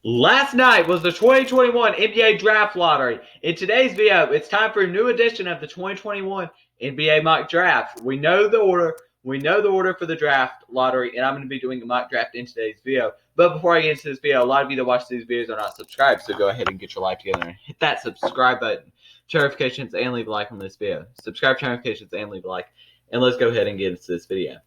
Last night was the 2021 NBA Draft Lottery. In today's video, it's time for a new edition of the 2021 NBA Mock Draft. We know the order. We know the order for the draft lottery, and I'm going to be doing a mock draft in today's video. But before I get into this video, a lot of you that watch these videos are not subscribed, so go ahead and get your life together and hit that subscribe button, turn notifications, and leave a like on this video. Subscribe, turn notifications, and leave a like, and let's go ahead and get into this video.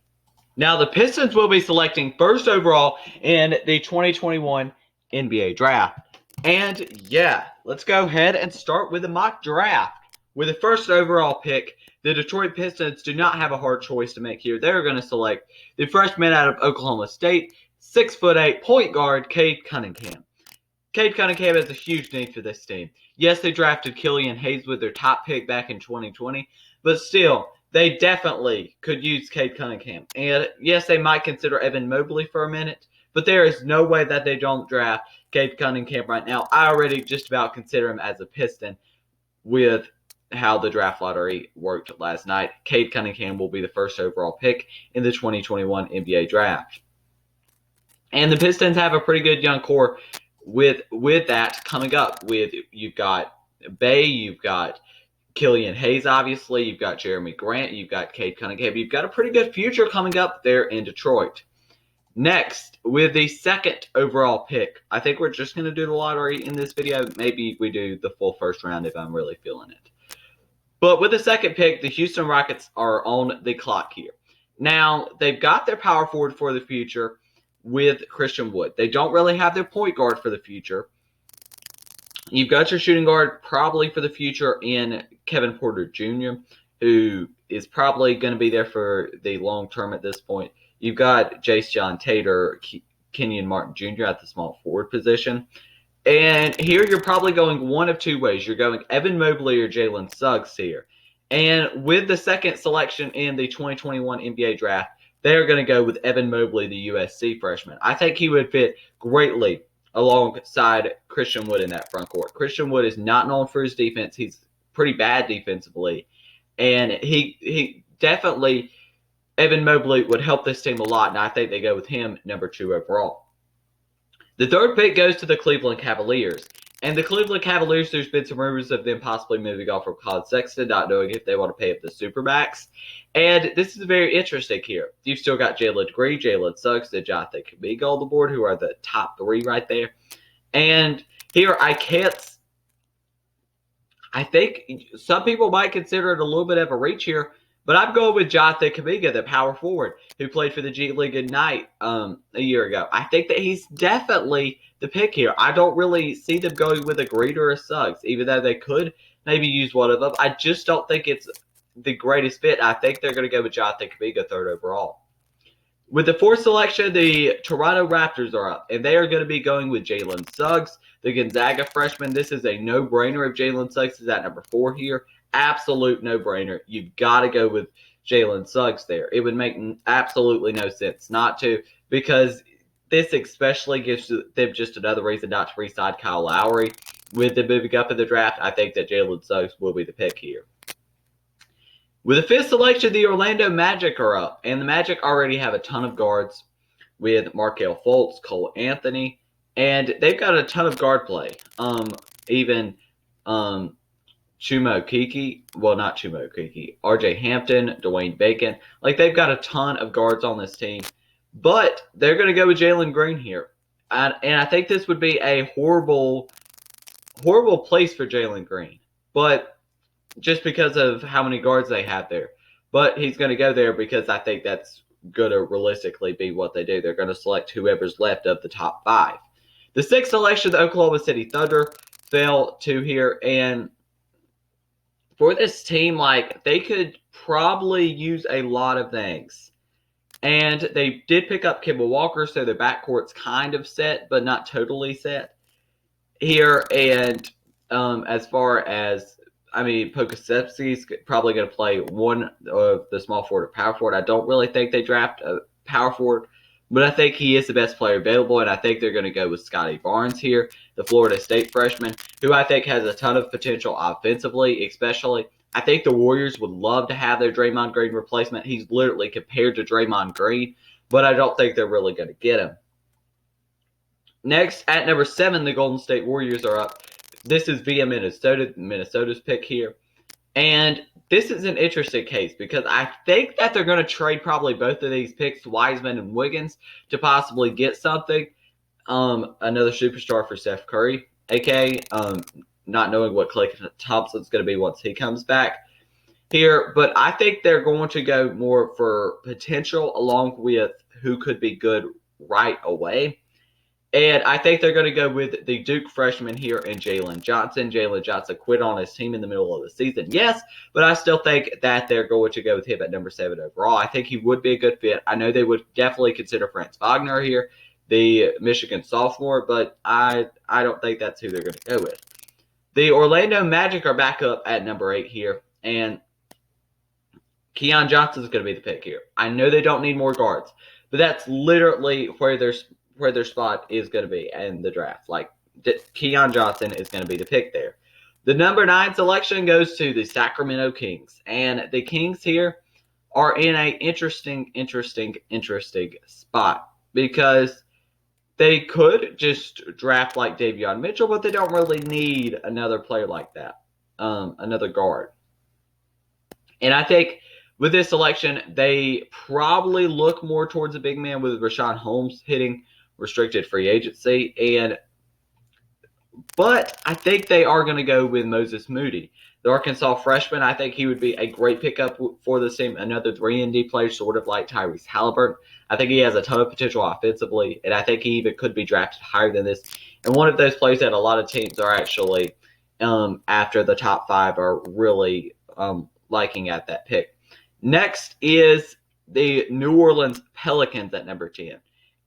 Now, the Pistons will be selecting first overall in the 2021 NBA Draft. And yeah, let's go ahead and start with the mock draft. With the first overall pick, the Detroit Pistons do not have a hard choice to make here. They're going to select the freshman out of Oklahoma State, 6'8" point guard, Cade Cunningham. Cade Cunningham has a huge need for this team. Yes, they drafted Killian Hayes with their top pick back in 2020, but still, they definitely could use Cade Cunningham. And yes, they might consider Evan Mobley for a minute, but there is no way that they don't draft Cade Cunningham right now. I already just about consider him as a Piston with how the draft lottery worked last night. Cade Cunningham will be the first overall pick in the 2021 NBA Draft. And the Pistons have a pretty good young core with that coming up. You've got Bay, you've got Killian Hayes, obviously. You've got Jeremy Grant. You've got Cade Cunningham. You've got a pretty good future coming up there in Detroit. Next, with the second overall pick, I think we're just going to do the lottery in this video. Maybe we do the full first round if I'm really feeling it. But with the second pick, the Houston Rockets are on the clock here. Now, they've got their power forward for the future with Christian Wood. They don't really have their point guard for the future. You've got your shooting guard probably for the future in Kevin Porter Jr., who is probably going to be there for the long term at this point. You've got Jace John Tater, Kenyon Martin Jr. at the small forward position. And here you're probably going one of two ways. You're going Evan Mobley or Jalen Suggs here. And with the second selection in the 2021 NBA Draft, they're going to go with Evan Mobley, the USC freshman. I think he would fit greatly alongside Christian Wood in that front court. Christian Wood is not known for his defense. He's pretty bad defensively. And he definitely, Evan Mobley would help this team a lot, and I think they go with him number 2 overall. The third pick goes to the Cleveland Cavaliers. And the Cleveland Cavaliers, there's been some rumors of them possibly moving off from Colin Sexton, not knowing if they want to pay up the Supermax. And this is very interesting here. You've still got Jalen Green, Jalen Suggs, and Jonathan Kuminga on the board, who are the top 3 right there. And here, I think some people might consider it a little bit of a reach here, but I'm going with Jonathan Kuminga, the power forward, who played for the G League Ignite a year ago. I think that he's definitely the pick here. I don't really see them going with a Green or a Suggs, even though they could maybe use one of them. I just don't think it's the greatest fit. I think they're going to go with Jonathan Kuminga 3rd overall. With the 4th selection, the Toronto Raptors are up, and they are going to be going with Jalen Suggs, the Gonzaga freshman. This is a no-brainer if Jalen Suggs is at number 4 here. Absolute no-brainer. You've got to go with Jalen Suggs there. It would make absolutely no sense not to, because this especially gives them just another reason not to re-sign Kyle Lowry. With them moving up in the draft, I think that Jalen Suggs will be the pick here. With the 5th selection, the Orlando Magic are up, and the Magic already have a ton of guards with Markelle Fultz, Cole Anthony, and they've got a ton of guard play. Even Chuma Okeke, well, not Chuma Okeke, RJ Hampton, Dwayne Bacon. Like, they've got a ton of guards on this team, but they're going to go with Jalen Green here. And I think this would be a horrible place for Jalen Green, but just because of how many guards they have there. But he's going to go there because I think that's going to realistically be what they do. They're going to select whoever's left of the top 5. The 6th selection, the Oklahoma City Thunder fell to here. And for this team, like, they could probably use a lot of things. And they did pick up Kemba Walker, so their backcourt's kind of set, but not totally set here. And as far as, Pokusevski's probably going to play one of the small forward or power forward. I don't really think they draft a power forward, but I think he is the best player available, and I think they're going to go with Scotty Barnes here, the Florida State freshman, who I think has a ton of potential offensively, especially. I think the Warriors would love to have their Draymond Green replacement. He's literally compared to Draymond Green, but I don't think they're really going to get him. Next, at number 7, the Golden State Warriors are up. This is via Minnesota. Minnesota's pick here. And this is an interesting case because I think that they're going to trade probably both of these picks, Wiseman and Wiggins, to possibly get something. Another superstar for Steph Curry, aka not knowing what Klay Thompson's going to be once he comes back here. But I think they're going to go more for potential along with who could be good right away. And I think they're going to go with the Duke freshman here and Jalen Johnson. Jalen Johnson quit on his team in the middle of the season, yes, but I still think that they're going to go with him at number 7 overall. I think he would be a good fit. I know they would definitely consider Franz Wagner here, the Michigan sophomore, but I don't think that's who they're going to go with. The Orlando Magic are back up at number 8 here, and Keon Johnson is going to be the pick here. I know they don't need more guards, but that's literally where their spot is going to be in the draft. Like, Keon Johnson is going to be the pick there. The number 9 selection goes to the Sacramento Kings. And the Kings here are in an interesting spot because they could just draft like Davion Mitchell, but they don't really need another player like that, another guard. And I think with this selection, they probably look more towards a big man with Richaun Holmes hitting restricted free agency, but I think they are going to go with Moses Moody, the Arkansas freshman. I think he would be a great pickup for the team, another 3-and-D player, sort of like Tyrese Halliburton. I think he has a ton of potential offensively, and I think he even could be drafted higher than this. And one of those players that a lot of teams are actually, after the top 5, are really liking at that pick. Next is the New Orleans Pelicans at number 10.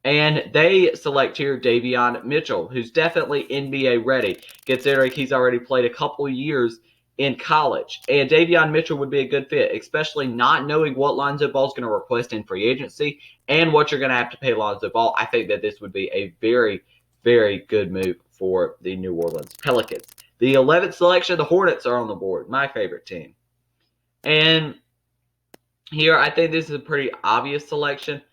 And they select here Davion Mitchell, who's definitely NBA ready, considering he's already played a couple years in college. And Davion Mitchell would be a good fit, especially not knowing what Lonzo Ball is going to request in free agency and what you're going to have to pay Lonzo Ball. I think that this would be a very, very good move for the New Orleans Pelicans. The 11th selection, the Hornets are on the board, my favorite team. And here, I think this is a pretty obvious selection.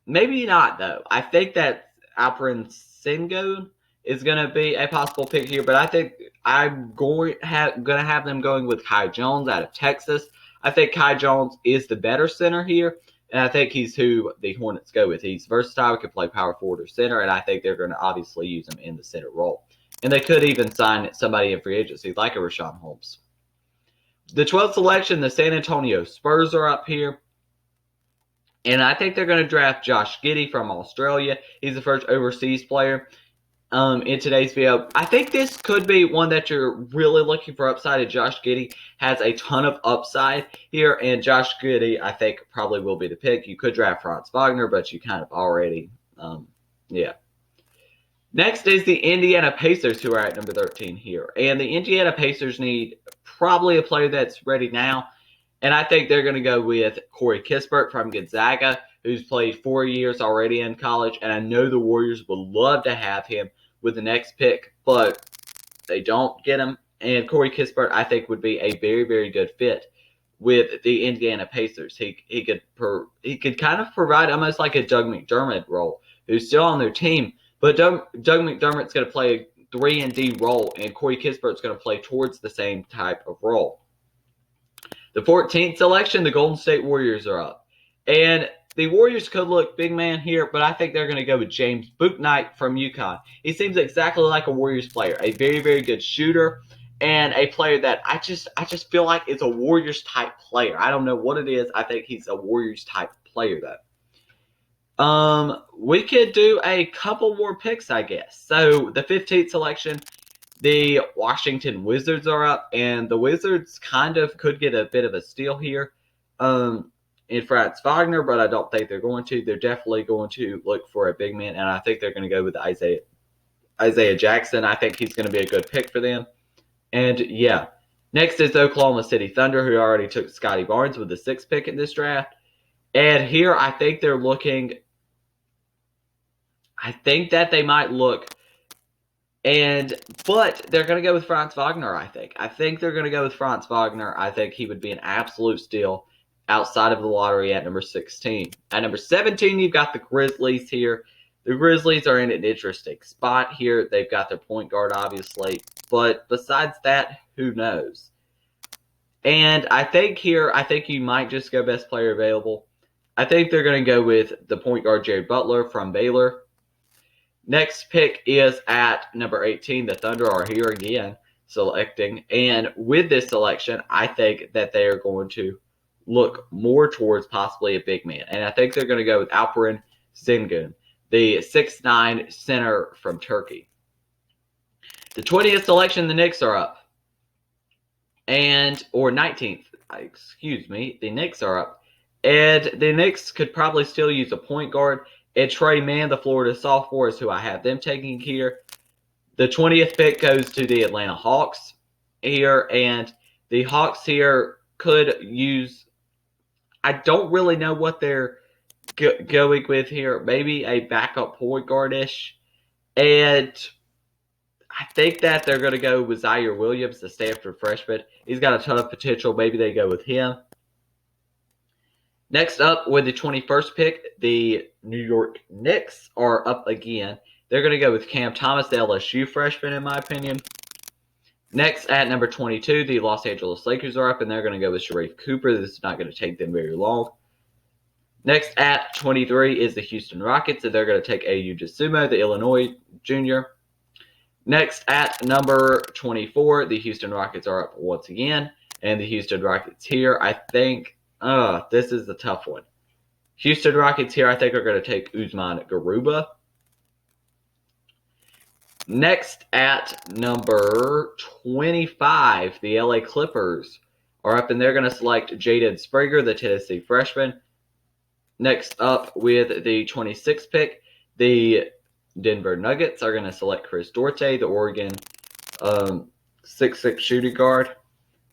Maybe not, though. I think that Alperen Sengun is going to be a possible pick here, but I think I'm going to have them going with Kai Jones out of Texas. I think Kai Jones is the better center here, and I think he's who the Hornets go with. He's versatile, can play power forward or center, and I think they're going to obviously use him in the center role. And they could even sign somebody in free agency like a Richaun Holmes. The 12th selection, the San Antonio Spurs are up here. And I think they're going to draft Josh Giddey from Australia. He's the first overseas player in today's video. I think this could be one that you're really looking for upside. And Josh Giddey has a ton of upside here. And Josh Giddey, I think, probably will be the pick. You could draft Franz Wagner, but you kind of already, yeah. Next is the Indiana Pacers, who are at number 13 here. And the Indiana Pacers need probably a player that's ready now. And I think they're going to go with Corey Kispert from Gonzaga, who's played 4 years already in college. And I know the Warriors would love to have him with the next pick, but they don't get him. And Corey Kispert, I think, would be a very, very good fit with the Indiana Pacers. He could kind of provide almost like a Doug McDermott role, who's still on their team. But Doug McDermott's going to play a 3-and-D role, and Corey Kispert's going to play towards the same type of role. The 14th selection, the Golden State Warriors are up. And the Warriors could look big man here, but I think they're going to go with James Bouknight from UConn. He seems exactly like a Warriors player, a very, very good shooter, and a player that I just feel like is a Warriors type player. I don't know what it is. I think he's a Warriors type player, though. We could do a couple more picks, I guess. So the 15th selection, the Washington Wizards are up, and the Wizards kind of could get a bit of a steal here in Franz Wagner, but I don't think they're going to. They're definitely going to look for a big man, and I think they're going to go with Isaiah Jackson. I think he's going to be a good pick for them. And, yeah. Next is Oklahoma City Thunder, who already took Scotty Barnes with the 6th pick in this draft. And here I think they're looking – I think that they might look – but they're going to go with Franz Wagner, I think. I think they're going to go with Franz Wagner. I think he would be an absolute steal outside of the lottery at number 16. At number 17, you've got the Grizzlies here. The Grizzlies are in an interesting spot here. They've got their point guard, obviously. But besides that, who knows? And I think you might just go best player available. I think they're going to go with the point guard Jared Butler from Baylor. Next pick is at number 18. The Thunder are here again selecting. And with this selection, I think that they are going to look more towards possibly a big man. And I think they're going to go with Alperen Sengun, the 6'9 center from Turkey. The 20th selection, the Knicks are up. Or 19th, excuse me, the Knicks are up. And the Knicks could probably still use a point guard. And Tre Mann, the Florida sophomore, is who I have them taking here. The 20th pick goes to the Atlanta Hawks here. And the Hawks here could use, I don't really know what they're going with here. Maybe a backup point guard-ish. And I think that they're going to go with Zaire Williams, the Stanford freshman. He's got a ton of potential. Maybe they go with him. Next up, with the 21st pick, the New York Knicks are up again. They're going to go with Cam Thomas, the LSU freshman, in my opinion. Next, at number 22, the Los Angeles Lakers are up, and they're going to go with Sharife Cooper. This is not going to take them very long. Next, at 23, is the Houston Rockets, and they're going to take Ayo Dosunmu, the Illinois junior. Next, at number 24, the Houston Rockets are up once again. And the Houston Rockets here, I think, this is a tough one. Houston Rockets here, I think, are going to take Usman Garuba. Next, at number 25, the LA Clippers are up, and they're going to select Jaden Springer, the Tennessee freshman. Next up, with the 26th pick, the Denver Nuggets are going to select Chris Duarte, the Oregon 6'6 shooting guard.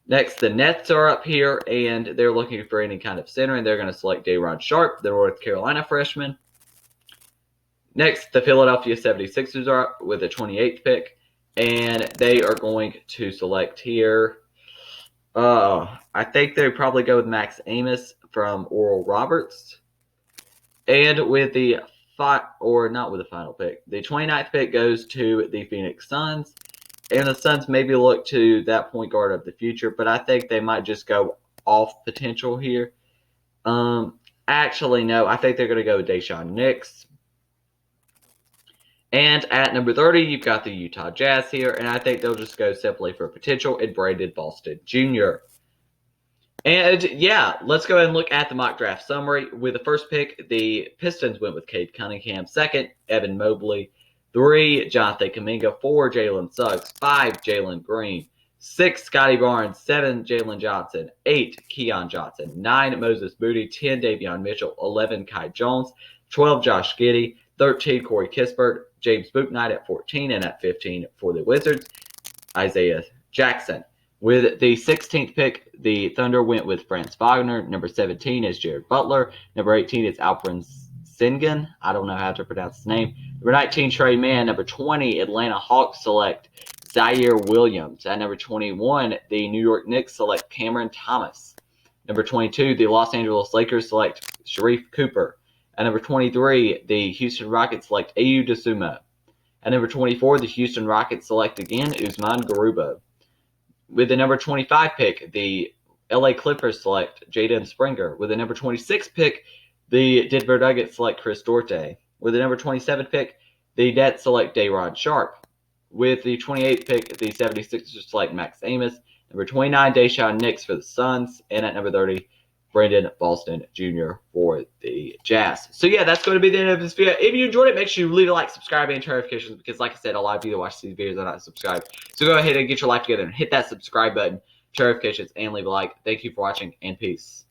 Next, the Nets are up here, and they're looking for any kind of center, and they're going to select Day'Ron Sharpe, the North Carolina freshman. Next, the Philadelphia 76ers are up with the 28th pick, and they are going to select here. I think they probably go with Max Amos from Oral Roberts. And with the not with the final pick, the 29th pick goes to the Phoenix Suns. And the Suns maybe look to that point guard of the future, but I think they might just go off potential here. Actually, no, I think they're going to go with Daishawn Nix. And at number 30, you've got the Utah Jazz here, and I think they'll just go simply for potential and Brandon Boston Jr. And yeah, let's go ahead and look at the mock draft summary. With the first pick, the Pistons went with Cade Cunningham. Second, Evan Mobley. 3, Jonathan Kuminga. 4, Jalen Suggs. 5, Jalen Green. 6, Scotty Barnes. 7, Jalen Johnson. 8, Keon Johnson. 9, Moses Moody. 10, Davion Mitchell. 11, Kai Jones. 12, Josh Giddey. 13, Corey Kispert. James Bouknight at 14. And at 15 for the Wizards, Isaiah Jackson. With the 16th pick, the Thunder went with Franz Wagner. Number 17 is Jared Butler. Number 18 is Alperen Sengun. I don't know how to pronounce his name. Number 19, Tre Mann. Number 20, Atlanta Hawks select Zaire Williams. At number 21, the New York Knicks select Cameron Thomas. Number 22, the Los Angeles Lakers select Sharife Cooper. At number 23, the Houston Rockets select Ayo Dosunmu. At number 24, the Houston Rockets select again Usman Garuba. With the number 25 pick, the LA Clippers select Jaden Springer. With the number 26 pick, the Denver Nuggets select Chris Duarte. With the number 27 pick, the Nets select Day'Ron Sharpe. With the 28th pick, the 76ers select Max Amos. Number 29, Daishawn Nix for the Suns. And at number 30, Brandon Boston Jr. for the Jazz. So yeah, that's going to be the end of this video. If you enjoyed it, make sure you leave a like, subscribe, and turn notifications, because like I said, a lot of you that watch these videos are not subscribed. So go ahead and get your life together and hit that subscribe button, turn notifications, and leave a like. Thank you for watching, and peace.